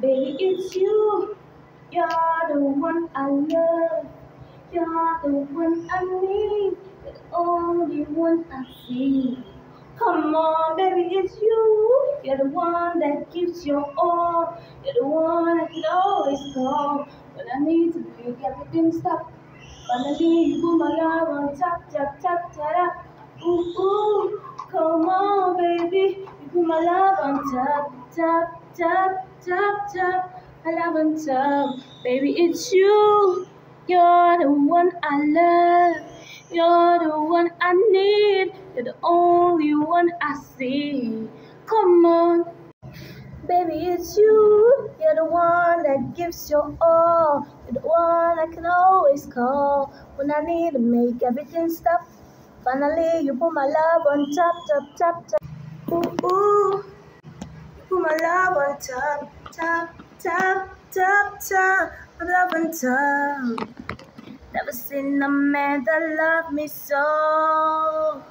Baby, it's you. You're the one I love. You're the one I need. You're the only one I see. Come on, baby, it's you. You're the one that gives your all. You're the one I can always call when I need to make everything stop. Finally, you put my love on top, top, top, top. Ooh, ooh, come on, baby. You put my love on top, top, top, top, top. My love on top. Baby, it's you. You're the one I love. You're the one I need. You're the only one I see. Come on. Baby, it's you. You're the one that gives your all. You're the one I can always call when I need to make everything stop. Finally, you put my love on top, top, top, top. Ooh, ooh. You put my love on top, top, top, top, top. My love on top. Never seen a man that loved me so.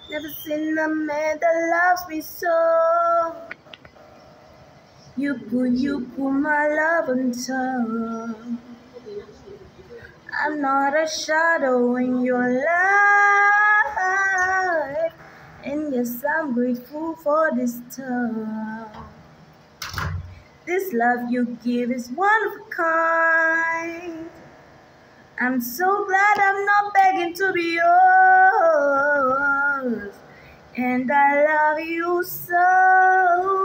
Never seen a man that loves me so. You put my love on top. I'm not a shadow in your life. And yes, I'm grateful for this time. This love you give is one of a kind. I'm so glad I'm not begging to be yours. And I love you so.